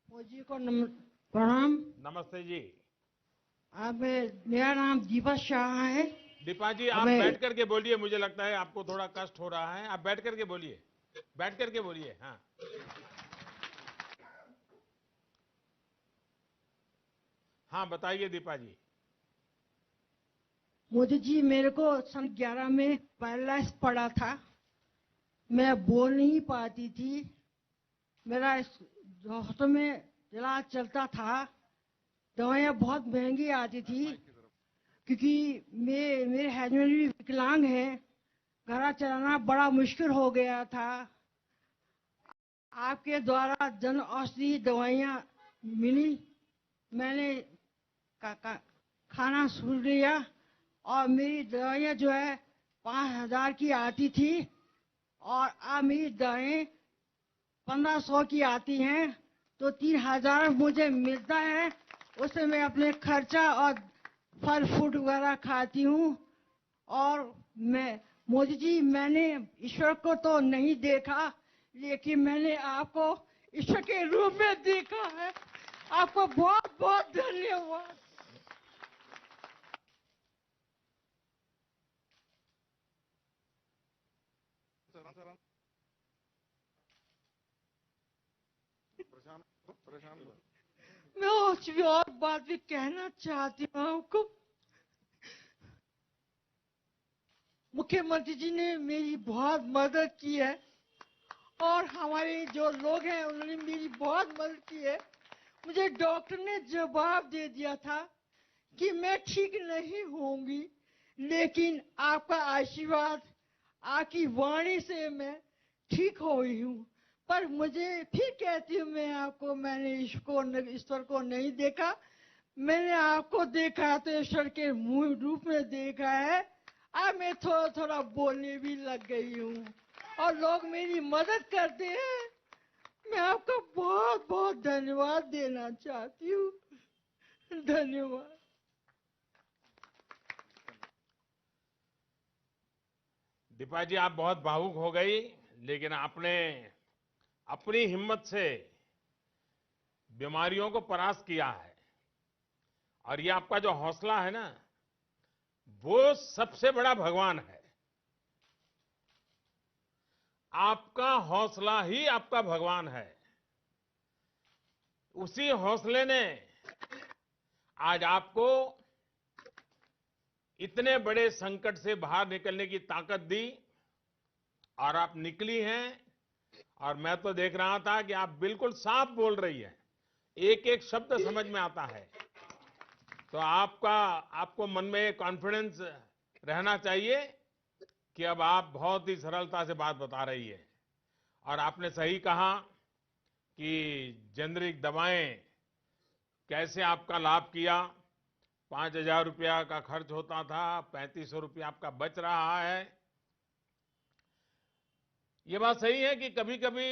मोदी को प्रणाम। नमस्ते जी। अब मेरा नाम दीपक शाह है। दीपा जी, आप हमें बैठ करके बोलिए। मुझे लगता है आपको थोड़ा कष्ट हो रहा है। आप बैठ करके बोलिए। बैठ करके बोलिए। हाँ। हाँ, बताइए दीपा जी। मोदी जी, मेरे को सन 11 में पैरालाइज पड़ा था। मैं बोल नहीं पाती थी। मेरा हॉस्पिटल में इलाज चलता था। दवाइयाँ बहुत महंगी आती थी, क्योंकि मेरे हस्बैंड भी विकलांग हैं। घर चलाना बड़ा मुश्किल हो गया था। आपके द्वारा जन औषधि दवाइयाँ मिली। मैंने खाना शुरू किया और मेरी दवाइयाँ जो है 5,000 की आती थी, और अब मेरी दवाएं 1,500 की आती हैं। तो 3,000 मुझे मिलता है। उससे मैं अपने खर्चा और फल फ्रूट वगैरह खाती हूँ। और मैं मोदी जी, मैंने ईश्वर को तो नहीं देखा, लेकिन मैंने आपको ईश्वर के रूप में देखा है। आपको बहुत बहुत धन्यवाद। मैं और बात भी कहना चाहती हूँ आपको। मुख्यमंत्री जी ने मेरी बहुत मदद की है, और हमारे जो लोग हैं उन्होंने मेरी बहुत मदद की है। मुझे डॉक्टर ने जवाब दे दिया था कि मैं ठीक नहीं होंगी, लेकिन आपका आशीर्वाद, आपकी वाणी से मैं ठीक हो गई हूँ। पर मुझे फिर कहती हूँ मैं आपको, मैंने ईश्वर को नहीं देखा। मैंने आपको देखा तो ईश्वर के मुंह रूप में देखा है। अब मैं थोड़ा थोड़ा बोलने भी लग गई हूँ, और लोग मेरी मदद करते हैं। मैं आपका बहुत बहुत धन्यवाद देना चाहती हूँ। धन्यवाद। दीपा जी, आप बहुत भावुक हो गई, लेकिन आपने अपनी हिम्मत से बीमारियों को परास्त किया है। और ये आपका जो हौसला है ना, वो सबसे बड़ा भगवान है। आपका हौसला ही आपका भगवान है। उसी हौसले ने आज आपको इतने बड़े संकट से बाहर निकलने की ताकत दी, और आप निकली हैं। और मैं तो देख रहा था कि आप बिल्कुल साफ बोल रही हैं। एक एक शब्द समझ में आता है। तो आपको मन में कॉन्फिडेंस रहना चाहिए कि अब आप बहुत ही सरलता से बात बता रही है। और आपने सही कहा कि जेनरिक दवाएं कैसे आपका लाभ किया। 5,000 रुपया का खर्च होता था, 3,500 रुपया आपका बच रहा है। ये बात सही है कि कभी कभी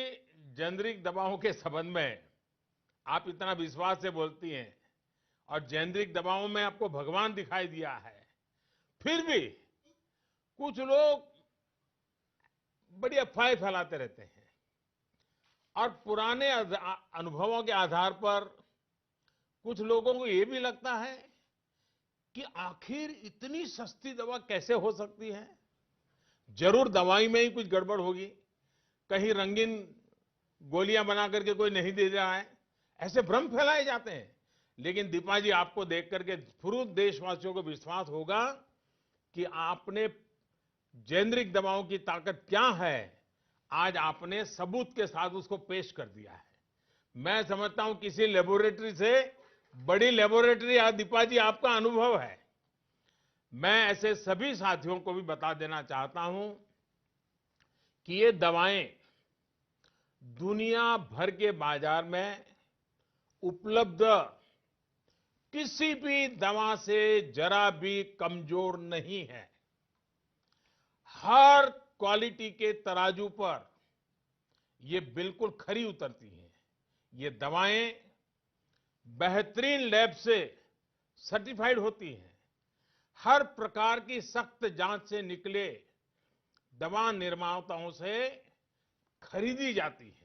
जेनरिक दवाओं के संबंध में आप इतना विश्वास से बोलती हैं, और जेनरिक दवाओं में आपको भगवान दिखाई दिया है। फिर भी कुछ लोग बड़ी अफवाहें फैलाते रहते हैं, और पुराने अनुभवों के आधार पर कुछ लोगों को ये भी लगता है कि आखिर इतनी सस्ती दवा कैसे हो सकती है। जरूर दवाई में ही कुछ गड़बड़ होगी। कहीं रंगीन गोलियां बना करके कोई नहीं दे रहा है, ऐसे भ्रम फैलाए जाते हैं। लेकिन दीपा जी, आपको देख करके पूरे देशवासियों को विश्वास होगा कि आपने जेनरिक दवाओं की ताकत क्या है, आज आपने सबूत के साथ उसको पेश कर दिया है। मैं समझता हूं किसी लेबोरेटरी से बड़ी लेबोरेटरी आज दीपा जी आपका अनुभव है। मैं ऐसे सभी साथियों को भी बता देना चाहता हूं कि ये दवाएं दुनिया भर के बाजार में उपलब्ध किसी भी दवा से जरा भी कमजोर नहीं है। हर क्वालिटी के तराजू पर ये बिल्कुल खरी उतरती हैं। ये दवाएं बेहतरीन लैब से सर्टिफाइड होती हैं। हर प्रकार की सख्त जांच से निकले दवा निर्माताओं से खरीदी जाती है।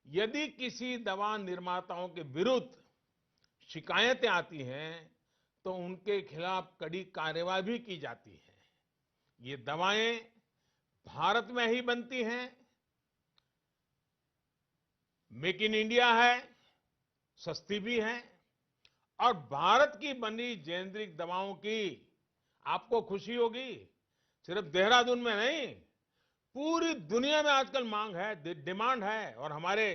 यदि किसी दवा निर्माताओं के विरुद्ध शिकायतें आती हैं तो उनके खिलाफ कड़ी कार्रवाई भी की जाती है। ये दवाएं भारत में ही बनती हैं, मेक इन इंडिया है, सस्ती भी है और भारत की बनी जेनेरिक दवाओं की आपको खुशी होगी। सिर्फ देहरादून में नहीं, पूरी दुनिया में आजकल मांग है, डिमांड है और हमारे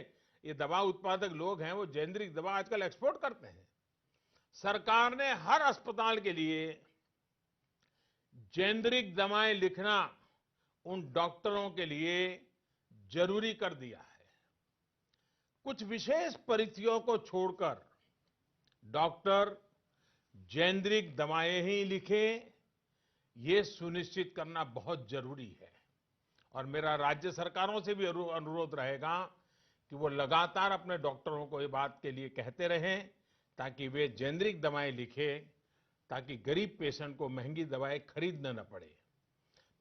ये दवा उत्पादक लोग हैं वो जेनेरिक दवा आजकल एक्सपोर्ट करते हैं। सरकार ने हर अस्पताल के लिए जेनेरिक दवाएं लिखना उन डॉक्टरों के लिए जरूरी कर दिया है। कुछ विशेष परिस्थितियों को छोड़कर डॉक्टर जेनेरिक दवाएं ही लिखें, ये सुनिश्चित करना बहुत जरूरी है। और मेरा राज्य सरकारों से भी अनुरोध रहेगा कि वो लगातार अपने डॉक्टरों को ये बात के लिए कहते रहें ताकि वे जेनेरिक दवाएं लिखें, ताकि गरीब पेशेंट को महंगी दवाएं खरीदना न पड़े।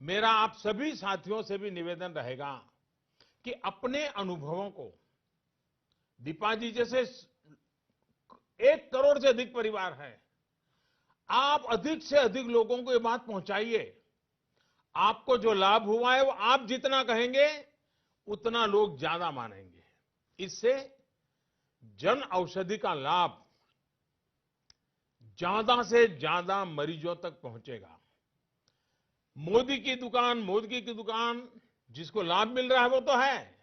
मेरा आप सभी साथियों से भी निवेदन रहेगा कि अपने अनुभवों को, दीपा जी जैसे 1 करोड़ से अधिक परिवार हैं, आप अधिक से अधिक लोगों को ये बात पहुंचाइए। आपको जो लाभ हुआ है वो आप जितना कहेंगे उतना लोग ज्यादा मानेंगे। इससे जन औषधि का लाभ ज्यादा से ज्यादा मरीजों तक पहुंचेगा। मोदी की दुकान जिसको लाभ मिल रहा है वो तो है,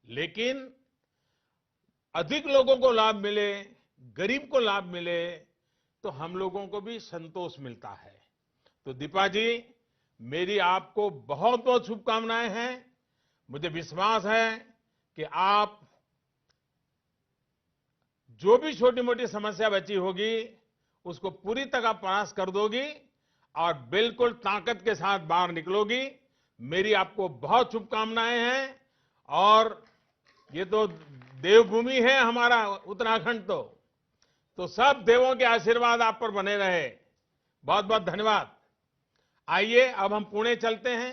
लेकिन अधिक लोगों को लाभ मिले, गरीब को लाभ मिले तो हम लोगों को भी संतोष मिलता है। तो दीपा जी, मेरी आपको बहुत बहुत शुभकामनाएं हैं। मुझे विश्वास है कि आप जो भी छोटी मोटी समस्या बची होगी उसको पूरी तरह पास कर दोगी और बिल्कुल ताकत के साथ बाहर निकलोगी। मेरी आपको बहुत शुभकामनाएं हैं। और ये तो देवभूमि है हमारा उत्तराखंड, तो सब देवों के आशीर्वाद आप पर बने रहे। बहुत बहुत धन्यवाद। आइए अब हम पुणे चलते हैं।